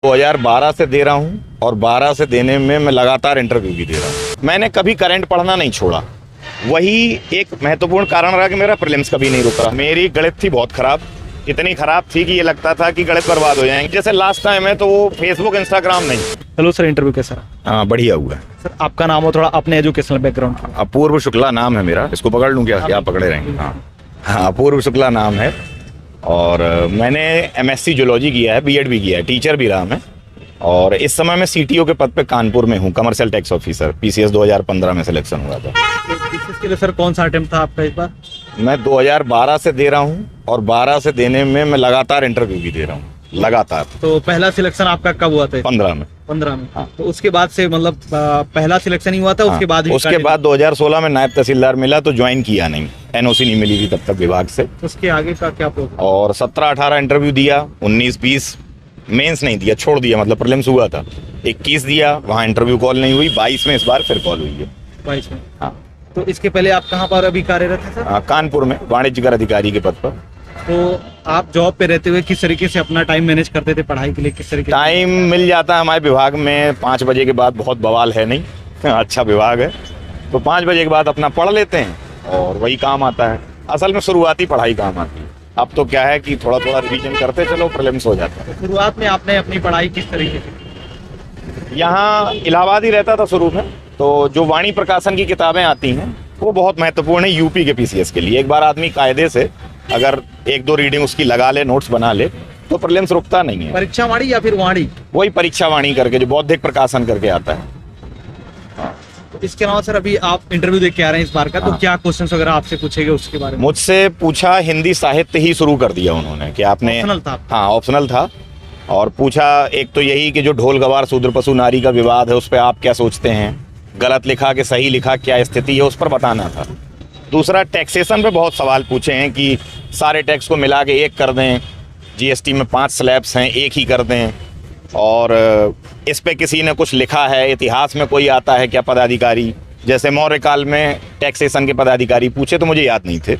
2012 से दे रहा हूँ और 12 से देने में मैं लगातार इंटरव्यू भी दे रहा हूँ। मैंने कभी करंट पढ़ना नहीं छोड़ा। वही एक महत्वपूर्ण कारण रहा कि मेरा प्रीलिम्स कभी नहीं रुका। मेरी गणित थी बहुत खराब, इतनी खराब थी कि ये लगता था कि गणित बर्बाद हो जाएंगे। जैसे लास्ट टाइम है तो वो फेसबुक इंस्टाग्राम नहीं। हेलो सर, इंटरव्यू कैसा रहा? हाँ, बढ़िया हुआ है। सर आपका नाम हो, थोड़ा अपने एजुकेशनल बैकग्राउंड। अपूर्व शुक्ला नाम है मेरा। इसको पकड़ लूँ क्या? आप पकड़े रहेंगे? हाँ, अपूर्व शुक्ला नाम है। और मैंने MSc जूलॉजी किया है, B.Ed भी किया है, टीचर भी रहा मैं। और इस समय मैं CTO के पद पे कानपुर में हूँ, कमर्शियल टैक्स ऑफिसर। PCS 2015 में सिलेक्शन हुआ था। इसके लिए सर कौन सा अटेम्प्ट था आपका इस बार? मैं 2012 से दे रहा हूँ और 12 से देने में मैं लगातार इंटरव्यू भी दे रहा हूँ, लगातार। तो पहला सिलेक्शन आपका कब हुआ था? 15 में। 15 में। हाँ। तो उसके बाद से मतलब पहला सिलेक्शन ही हुआ था? उसके बाद ही उसके बाद 2016 में नायब तहसीलदार मिला तो ज्वाइन किया नहीं, NOC नहीं मिली थी तब तक विभाग से। उसके आगे का क्या प्रोग्राम? और 17-18 इंटरव्यू दिया, 19-20 मेंस नहीं दिया, छोड़ दिया, मतलब प्रीलिम्स हुआ था। 21 दिया, वहाँ इंटरव्यू कॉल नहीं हुई। 22 में इस बार फिर कॉल हुई है। 22 में। हाँ। तो इसके पहले आप कहाँ पर अभी कार्यरत हैं सर? कानपुर में वाणिज्य कर अधिकारी के पद पर। तो आप जॉब पे रहते हुए किस तरीके से अपना टाइम मैनेज करते थे पढ़ाई के लिए? किस तरीके टाइम मिल जाता है हमारे विभाग में। 5 बजे के बाद बहुत बवाल है नहीं, अच्छा विभाग है, तो 5 बजे के बाद अपना पढ़ लेते हैं और वही काम आता है। असल में शुरुआती पढ़ाई काम आती है। अब तो क्या है कि थोड़ा थोड़ा रिवीजन करते चलो, प्रीलिम्स हो जाता है। शुरुआत में आपने अपनी पढ़ाई किस तरीके से? यहाँ इलाहाबाद ही रहता था शुरू में, तो जो वाणी प्रकाशन की किताबें आती हैं वो बहुत महत्वपूर्ण है यूपी के PCS के लिए। एक बार आदमी कायदे से अगर 1-2 रीडिंग उसकी लगा ले, नोट्स बना ले, तो प्रीलिम्स रुकता नहीं है। परीक्षा वाणी या फिर वाणी? वही परीक्षा वाणी करके, जो बौद्धिक प्रकाशन करके आता है। तो इसके अलावा सर अभी आप इंटरव्यू देख के आ रहे हैं इस बार का, तो हाँ। क्या क्वेश्चंस वगैरह आपसे पूछेंगे उसके बारे में? मुझसे पूछा, हिंदी साहित्य ही शुरू कर दिया उन्होंने कि आपने। ऑप्शनल था? हाँ, ऑप्शनल था। और पूछा एक तो यही कि जो ढोल गवार शूद्र पशु नारी का विवाद है उस पर आप क्या सोचते हैं, गलत लिखा कि सही लिखा, क्या स्थिति है, उस पर बताना था। दूसरा, टैक्सेशन पे बहुत सवाल पूछे हैं कि सारे टैक्स को मिला के एक कर दें, GST में 5 स्लैब्स हैं, एक ही कर दें। और इस पे किसी ने कुछ लिखा है, इतिहास में कोई आता है क्या पदाधिकारी, जैसे मौर्य काल में टैक्सेशन के पदाधिकारी पूछे तो मुझे याद नहीं थे।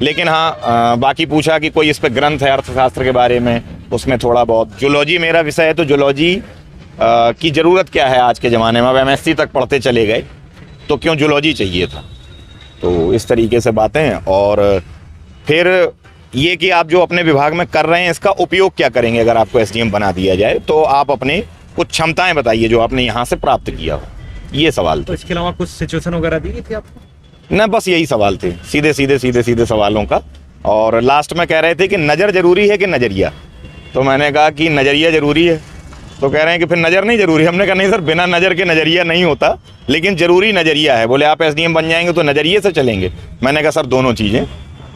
लेकिन हाँ, बाकी पूछा कि कोई इस पे ग्रंथ है अर्थशास्त्र के बारे में, उसमें थोड़ा बहुत। जूलॉजी मेरा विषय है तो जूलॉजी की ज़रूरत क्या है आज के ज़माने में। अब MSc तक पढ़ते चले गए तो क्यों जूलॉजी चाहिए था। तो इस तरीके से बातें। और फिर ये कि आप जो अपने विभाग में कर रहे हैं इसका उपयोग क्या करेंगे अगर आपको SDM बना दिया जाए, तो आप अपने कुछ क्षमताएं बताइए जो आपने यहाँ से प्राप्त किया हो। ये सवाल तो थे। इसके अलावा कुछ सिचुएशन वगैरह दी गई थी आपको? न, बस यही सवाल थे, सीधे सवालों का। और लास्ट में कह रहे थे कि नज़र जरूरी है कि नज़रिया, तो मैंने कहा कि नज़रिया जरूरी है। तो कह रहे हैं कि फिर नज़र नहीं जरूरी। हमने कहा नहीं सर, बिना नज़र के नज़रिया नहीं होता, लेकिन जरूरी नज़रिया है। बोले आप SDM बन जाएंगे तो नज़रिए से चलेंगे। मैंने कहा सर दोनों चीज़ें।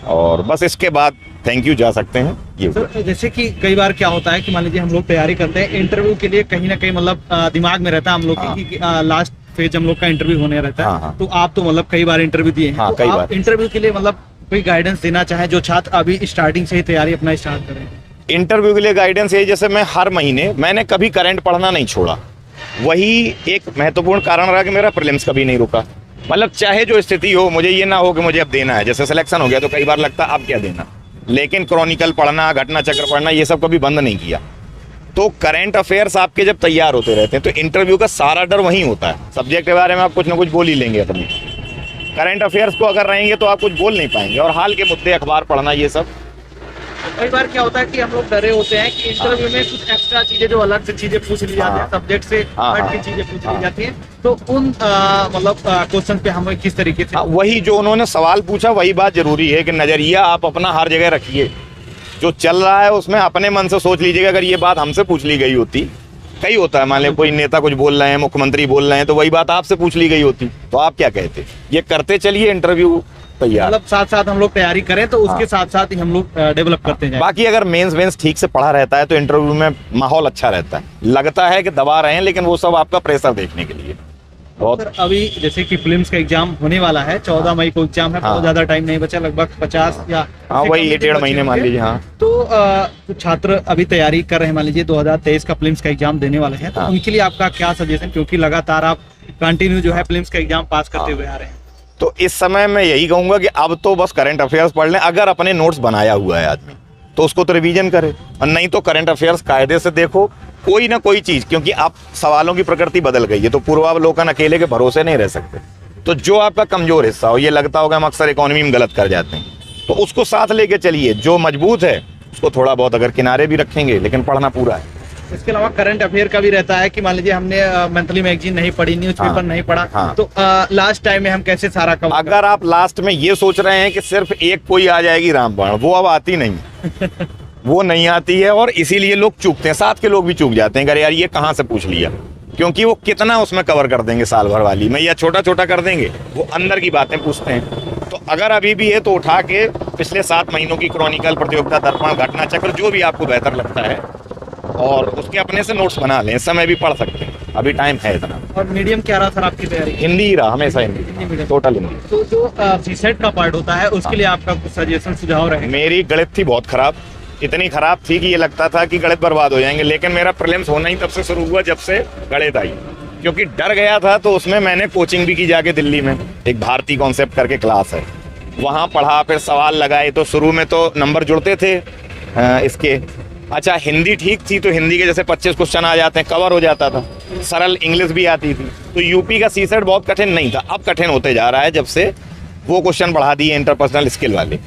और बस इसके बाद थैंक यू जा सकते हैं। ये सर जैसे कि कई बार क्या होता है कि मान लीजिए हम लोग तैयारी करते हैं इंटरव्यू के लिए, कहीं ना कहीं मतलब दिमाग में रहता है हम लोग हाँ। की लास्ट फेज हम लोग का इंटरव्यू होने रहता है। हाँ, हाँ। तो आप तो मतलब कई बार इंटरव्यू दिए हैं। हाँ, तो कई आप बार। इंटरव्यू के लिए मतलब कोई गाइडेंस देना चाहे जो छात्र अभी स्टार्टिंग से ही तैयारी अपना स्टार्ट करें? इंटरव्यू के लिए गाइडेंस है, जैसे मैं हर महीने, मैंने कभी करंट पढ़ना नहीं छोड़ा। वही एक महत्वपूर्ण कारण रहा कि मेरा प्रीलिम्स कभी नहीं रुका। मतलब चाहे जो स्थिति हो, मुझे ये ना हो कि मुझे अब देना है। जैसे सिलेक्शन हो गया तो कई बार लगता अब क्या देना, लेकिन क्रॉनिकल पढ़ना, घटना चक्र पढ़ना, ये सब कभी बंद नहीं किया। तो करंट अफेयर्स आपके जब तैयार होते रहते हैं तो इंटरव्यू का सारा डर वहीं होता है। सब्जेक्ट के बारे में आप कुछ ना कुछ बोल ही लेंगे अपनी। करंट अफेयर्स को अगर रहेंगे तो आप कुछ बोल नहीं पाएंगे। और हाल के मुद्दे, अखबार पढ़ना, ये सब। कई बार क्या होता है कि हम लोग डरे होते हैं कि इंटरव्यू में कुछ एक्स्ट्रा चीजें जो अलग से चीजें पूछ ली जाती हैं, सब्जेक्ट से हट की चीजें पूछ ली जाती हैं, तो उन मतलब क्वेश्चन पे हमें किस तरीके से? वही जो उन्होंने सवाल पूछा वही बात जरूरी है कि नजरिया आप अपना हर जगह रखिए। जो चल रहा है उसमें अपने मन से सोच लीजिएगा। अगर ये बात हमसे पूछ ली गई होती, कई होता है, मान लो कोई नेता कुछ बोल रहे हैं, मुख्यमंत्री बोल रहे हैं, तो वही बात आपसे पूछ ली गई होती तो आप क्या कहते। ये करते चलिए, इंटरव्यू तैयार। मतलब साथ साथ हम लोग तैयारी करें तो उसके साथ साथ ही हम लोग डेवलप करते हैं। बाकी अगर मेंस वेंस ठीक से पढ़ा रहता है तो इंटरव्यू में माहौल अच्छा रहता है। लगता है कि दबा रहे हैं, लेकिन वो सब आपका प्रेशर देखने के लिए बहुत। सर अभी जैसे कि प्रीलिम्स का एग्जाम होने वाला है, 14 मई को एग्जाम है। बहुत ज्यादा टाइम नहीं बचा, लगभग 50 या वही 1.5 महीने मान लीजिए। हाँ, तो छात्र अभी तैयारी कर रहे हैं, मान लीजिए 2023 का प्रीलिम्स का एग्जाम देने वाले हैं, तो उनके लिए आपका क्या सजेशन, क्योंकि लगातार आप कंटिन्यू जो है प्रीलिम्स का एग्जाम पास करते हुए आ रहे हैं। तो इस समय मैं यही कहूंगा कि अब तो बस करंट अफेयर्स पढ़ लें। अगर अपने नोट्स बनाया हुआ है आदमी तो उसको तो रिवीजन करे, और नहीं तो करंट अफेयर्स कायदे से देखो। कोई ना कोई चीज, क्योंकि आप सवालों की प्रकृति बदल गई है, तो पूर्वावलोकन अकेले के भरोसे नहीं रह सकते। तो जो आपका कमजोर हिस्सा हो, ये लगता होगा हम अक्सर इकोनॉमी में गलत कर जाते हैं, तो उसको साथ लेके चलिए। जो मजबूत है उसको थोड़ा बहुत अगर किनारे भी रखेंगे, लेकिन पढ़ना पूरा है। इसके अलावा करंट अफेयर का भी रहता है कि मान लीजिए हमने मंथली मैगजीन नहीं पढ़ी, न्यूज़पेपर हाँ, नहीं पढ़ा, हाँ, तो लास्ट टाइम में हम कैसे सारा कवर? अगर आप लास्ट में ये सोच रहे हैं कि सिर्फ एक कोई आ जाएगी रामबाण, वो अब आती नहीं वो नहीं आती है, और इसीलिए लोग चूकते हैं, साथ के लोग भी चूक जाते हैं, अरे यार ये कहाँ से पूछ लिया, क्योंकि वो कितना उसमें कवर कर देंगे साल भर वाली में, या छोटा छोटा कर देंगे, वो अंदर की बातें पूछते हैं। तो अगर अभी भी है तो उठा के पिछले 7 महीनों की क्रॉनिकल, प्रतियोगिता दर्पण, घटना चक्र, जो भी आपको बेहतर लगता है, और उसके अपने से नोट्स बना लें, इस समय भी पढ़ सकते हैं, अभी टाइम है इतना। और मीडियम क्या रहा सर आपकी तैयारी? हिंदी ही रहा, हमेशा हिंदी, टोटल हिंदी। तो जो सीसेट का पार्ट होता है उसके लिए आपका कुछ सजेशन, सुझाव रहे? मेरी गणित थी बहुत खराब, इतनी खराब थी कि ये लगता था कि गणित बर्बाद हो जाएंगे, लेकिन मेरा प्रीलिम्स होना ही तब से शुरू हुआ जब से गणित आई, क्योंकि डर गया था। तो उसमें मैंने कोचिंग भी की जाके दिल्ली में, एक भारतीय कॉन्सेप्ट करके क्लास है, वहाँ पढ़ा, फिर सवाल लगाए। तो शुरू में तो नंबर जुड़ते थे इसके। अच्छा, हिंदी ठीक थी, तो हिंदी के जैसे 25 क्वेश्चन आ जाते हैं, कवर हो जाता था। सरल इंग्लिश भी आती थी। तो यूपी का सीसेट बहुत कठिन नहीं था, अब कठिन होते जा रहा है जब से वो क्वेश्चन बढ़ा दिए इंटरपर्सनल स्किल वाले।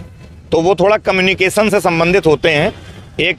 तो वो थोड़ा कम्युनिकेशन से संबंधित होते हैं। एक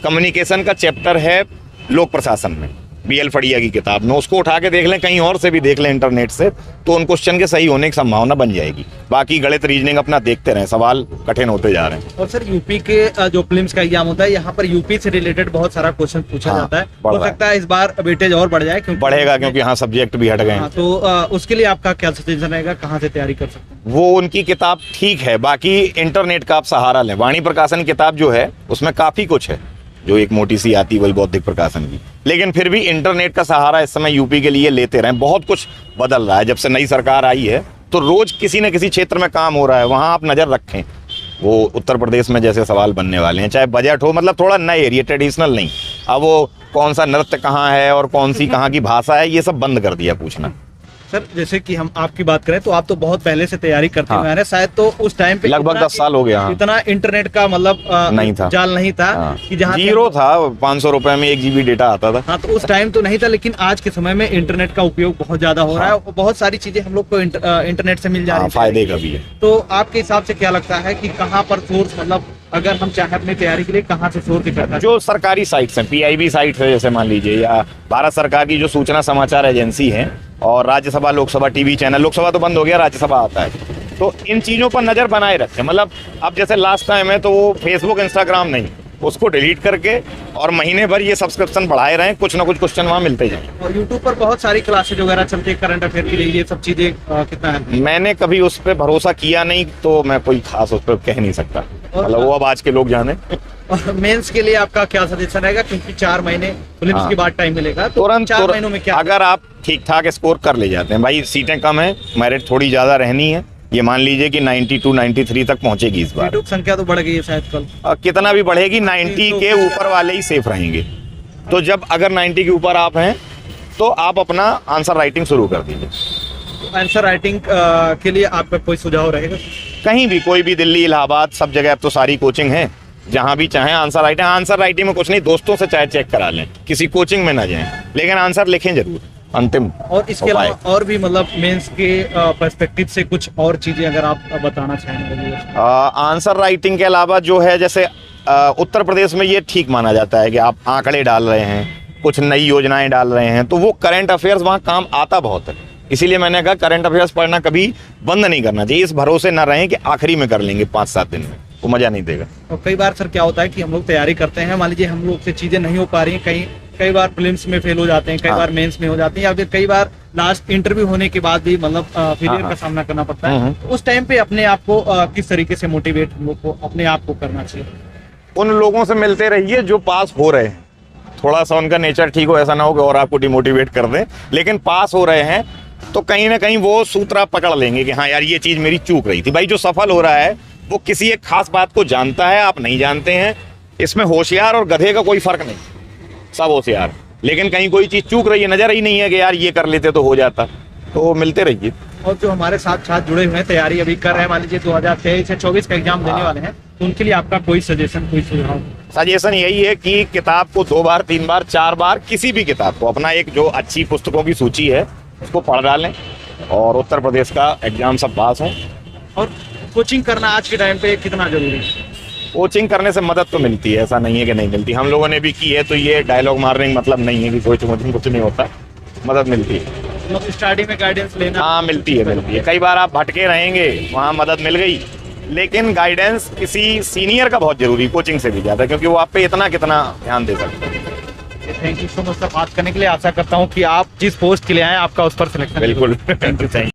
कम्युनिकेशन का चैप्टर है लोक प्रशासन में, BL फड़िया की किताब में, उसको उठा के देख लें, कहीं और से भी देख लें इंटरनेट से, तो उन क्वेश्चन के सही होने की संभावना बन जाएगी। बाकी गणित, रीजनिंग अपना देखते रहें, सवाल कठिन होते जा रहे हैं। और सर यूपी के जो प्रीलिम्स का एग्जाम होता है, यहाँ पर यूपी से रिलेटेड बहुत सारा क्वेश्चन पूछा जाता है। हो सकता है इस बार वेटेज और बढ़ जाए, क्योंकि बढ़ेगा, क्योंकि हाँ सब्जेक्ट भी हट गए हैं। तो उसके लिए आपका क्या सजेशन रहेगा, कहाँ से तैयारी कर सकते हैं? वो उनकी किताब ठीक है, बाकी इंटरनेट का आप सहारा लें। वाणी प्रकाशन की किताब जो है उसमें काफी कुछ है, जो एक मोटी सी आती है वही बौद्धिक प्रकाशन की, लेकिन फिर भी इंटरनेट का सहारा इस समय यूपी के लिए लेते रहें। बहुत कुछ बदल रहा है, जब से नई सरकार आई है तो रोज किसी न किसी क्षेत्र में काम हो रहा है, वहाँ आप नज़र रखें। वो उत्तर प्रदेश में जैसे सवाल बनने वाले हैं, चाहे बजट हो, मतलब थोड़ा नए एरिया, ट्रेडिशनल नहीं। अब वो कौन सा नृत्य कहाँ है और कौन सी कहाँ की भाषा है, ये सब बंद कर दिया पूछना। सर जैसे कि हम आपकी बात करें तो आप तो बहुत पहले से तैयारी करते हुए हैं, शायद तो उस टाइम पे लगभग 10 साल हो गया। इतना इंटरनेट का मतलब नहीं था, जाल नहीं था कि जहाँ जीरो था, 500 रुपए में 1 GB डेटा आता था। हाँ, तो उस टाइम तो नहीं था, लेकिन आज के समय में इंटरनेट का उपयोग बहुत ज्यादा हो रहा है और बहुत सारी चीजें हम लोग को इंटरनेट से मिल जा रही है। फायदे का भी है। तो आपके हिसाब से क्या लगता है कि कहाँ पर सोर्स, मतलब अगर हम चाहें अपनी तैयारी के लिए कहाँ से सोर्स दिखाता है? जो सरकारी साइट्स हैं, PIB साइट है जैसे मान लीजिए, या भारत सरकार की जो सूचना समाचार एजेंसी है, और राज्यसभा, लोकसभा TV चैनल, लोकसभा तो बंद हो गया, राज्यसभा आता है, तो इन चीज़ों पर नज़र बनाए रखें। मतलब अब जैसे लास्ट टाइम है तो वो फेसबुक, इंस्टाग्राम नहीं, उसको डिलीट करके और महीने भर ये सब्सक्रिप्शन बढ़ाए रहें, कुछ ना कुछ क्वेश्चन वहाँ मिलते जाएं। और यूट्यूब पर बहुत सारी क्लासेज वगैरह चलती है करंट अफेयर के लिए, ये सब चीजें कितना है? मैंने कभी उस पर भरोसा किया नहीं, तो मैं कोई खास उस पर कह नहीं सकता, मतलब वो अब आज के लोग जाने। और मेंस के लिए आपका क्या सजेशन रहेगा, क्योंकि 4 महीने प्रीलिम्स के बाद टाइम मिलेगा, तो तुरंत 4 महीनों में क्या? अगर आप ठीक ठाक स्कोर कर ले जाते हैं, भाई सीटें कम है, मेरिट थोड़ी ज्यादा रहनी है, ये मान लीजिए कि 92, 93 तक पहुंचेगी इस बार। सीटों की संख्या तो बढ़ गई है शायद कल, कितना भी बढ़ेगी, 90 के ऊपर वाले ही सेफ रहेंगे। तो जब अगर 90 के ऊपर आप हैं तो आप अपना आंसर राइटिंग शुरू कर दीजिए। आंसर राइटिंग के लिए आपका कोई सुझाव रहेगा? कहीं भी, कोई भी, दिल्ली, इलाहाबाद, सब जगह अब तो सारी कोचिंग है, जहां भी चाहें आंसर राइटिंग में कुछ नहीं, दोस्तों से चाहे चेक करा लें, किसी कोचिंग में ना जाएं, लेकिन आंसर लिखें जरूर अंतिम। और इसके अलावा और भी मतलब मेंस के पर्सपेक्टिव से कुछ और चीजें अगर आप बताना चाहेंगे? आंसर राइटिंग के अलावा जो है, जैसे उत्तर प्रदेश में ये ठीक माना जाता है कि आप आंकड़े डाल रहे हैं, कुछ नई योजनाएं डाल रहे हैं, तो वो करंट अफेयर्स वहाँ काम आता बहुत है। इसीलिए मैंने कहा करंट अफेयर्स पढ़ना कभी बंद नहीं करना चाहिए। इस भरोसे ना रहें कि आखिरी में कर लेंगे 5-7 दिन में, वो मजा नहीं देगा। और कई बार सर क्या होता है कि हम लोग तैयारी करते हैं, मान लीजिए हम लोग से चीजें नहीं हो पा रही हैं, कई बार प्रीलिम्स में फेल हो जाते हैं, कई बार मेंस में हो जाते हैं, या फिर कई बार लास्ट इंटरव्यू होने के बाद भी मतलब फेलियर का सामना करना पड़ता है। तो उस टाइम पे अपने आप को किस तरीके से मोटिवेट हम लोग को अपने आप को करना चाहिए? उन लोगों से मिलते रहिए जो पास हो रहे हैं, थोड़ा सा उनका नेचर ठीक हो, ऐसा ना हो कि और आपको डिमोटिवेट कर दें, लेकिन पास हो रहे हैं तो कहीं ना कहीं वो सूत्र आप पकड़ लेंगे कि हाँ यार ये चीज़ मेरी चूक रही थी। भाई जो सफल हो रहा है वो किसी एक खास बात को जानता है, आप नहीं जानते हैं। इसमें होशियार और गधे का कोई फर्क नहीं, सब होशियार, लेकिन कहीं कोई चीज़ चूक रही है, नजर ही नहीं है कि यार ये कर लेते तो हो जाता। तो मिलते रहिए। और जो हमारे साथ जुड़े हुए हैं, तैयारी अभी कर रहे हैं, मान लीजिए 2023 या 24 का एग्जाम देने वाले हैं, तो उनके लिए आपका कोई सजेशन, कोई सुझाव? सजेशन यही है कि किताब को 2 बार 3 बार 4 बार किसी भी किताब को अपना एक जो अच्छी पुस्तकों की सूची है उसको पढ़ डालें और उत्तर प्रदेश का एग्जाम सब पास हों। और कोचिंग करना आज के टाइम पे कितना जरूरी है? कोचिंग करने से मदद तो मिलती है, ऐसा नहीं है कि नहीं मिलती। हम लोगों ने भी की है, तो ये डायलॉग मारने का मतलब नहीं है कि कोचिंग कुछ नहीं होता, मदद मिलती है। मतलब स्टार्टिंग में गाइडेंस लेना, हाँ मिलती है। कई बार आप भटके रहेंगे, वहाँ मदद मिल गई, लेकिन गाइडेंस किसी सीनियर का बहुत जरूरी, कोचिंग से भी ज़्यादा, क्योंकि वो आप पे इतना कितना ध्यान दे सकते हैं। Thank you so much sir बात करने के लिए। आशा करता हूँ कि आप जिस पोस्ट के लिए आए आपका उस पर सिलेक्शन। बिल्कुल थैंक यू।